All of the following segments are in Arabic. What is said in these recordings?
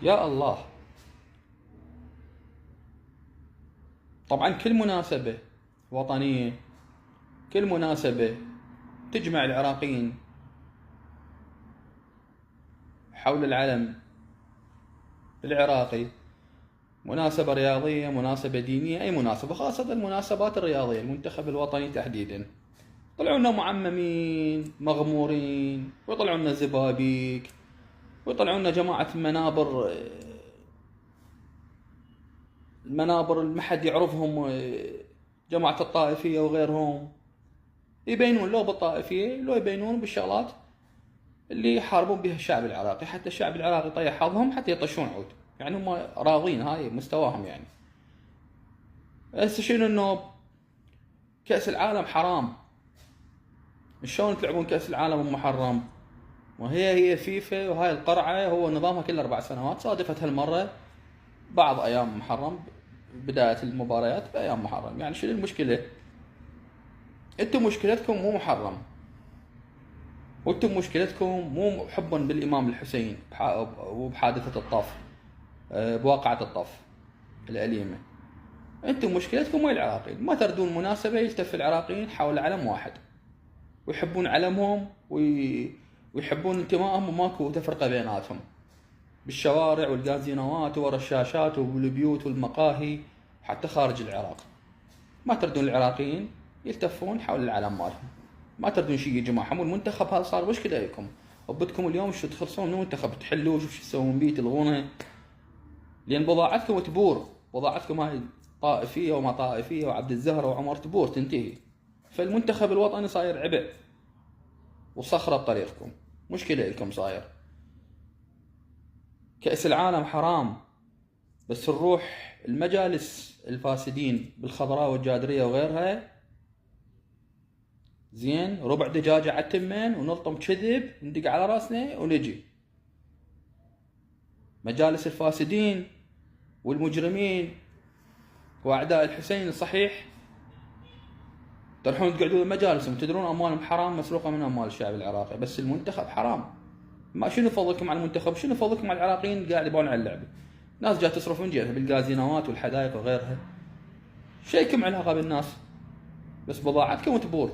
يا الله. طبعا كل مناسبة وطنية، كل مناسبة تجمع العراقيين حول العلم العراقي، مناسبة رياضية، مناسبة دينية، أي مناسبة، خاصة المناسبات الرياضية، المنتخب الوطني تحديدا، طلعوا لنا معممين مغمورين، ويطلعوا لنا زبابيك، ويطلعوا لنا جماعة المنابر اللي ما حد يعرفهم، جماعة الطائفية وغيرهم، يبينون لو بالطائفية لو يبينون بالشغلات اللي يحاربون بها الشعب العراقي، حتى الشعب العراقي طيح حظهم حتى يطشون عود، يعني هم راضين، هاي مستواهم يعني. هسه شنو النوب؟ كأس العالم حرام. شلون تلعبون كأس العالم محرم؟ وهي فيفا، وهاي القرعة هو نظامها كل 4 سنوات، صادفت هالمرة بعض أيام محرم، بداية المباريات بأيام محرم، يعني شنو المشكلة؟ انتم مشكلتكم مو محرم، وانتم مشكلتكم مو حبا بالإمام الحسين وبحادثة الطف، بواقعة الطف الأليمة. انتم مشكلتكم وين العراقيين؟ ما تردون مناسبة يلتف العراقيين حول علم واحد، ويحبون علمهم ويحبون انتمائهم، وماكو تفرقة بيناتهم بالشوارع والجازينوات وورا الشاشات وبالبيوت والمقاهي حتى خارج العراق. ما تردون العراقيين يلتفون حول العلم مالهم، ما تردون شيء يا جماعة. حمول المنتخب هذا صار وش كذا لكم؟ وبدكم اليوم شو تخلصون من المنتخب، تحلوه شو تسوون بيه، تلغونه، لأن بضاعتكم تبور، بضاعتكم هاي طائفية وما طائفية وعبد الزهرة وعمر تبور تنتهي. فالمنتخب الوطني صاير عبء وصخرة بطريقكم، مشكلة لكم صاير. كأس العالم حرام، بس نروح المجالس الفاسدين بالخضراء والجادرية وغيرها، زين، ربع دجاجة على التمين ونلطم كذب ندق على راسنا ونجي. مجالس الفاسدين والمجرمين وأعداء الحسين الصحيح تروحون تقعدون مجالسهم، تدرون أموالهم حرام مسروقة من أموال الشعب العراقي، بس المنتخب حرام. ما شنو فضلكم على المنتخب؟ شنو فضلكم على العراقيين قاعد يبون على اللعبة؟ ناس جات تصرف من جهتها بالجازينوات والحدائق وغيرها، شيكم علاقة بالناس، بس بضاعتكم تبور.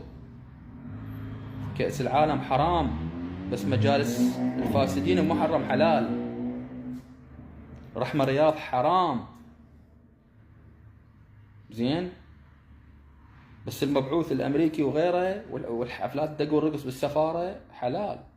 كأس العالم حرام، بس مجالس الفاسدين محرم حلال. رحمة رياض حرام، زين، بس المبعوث الأمريكي وغيره والحفلات دق والرقص بالسفارة حلال.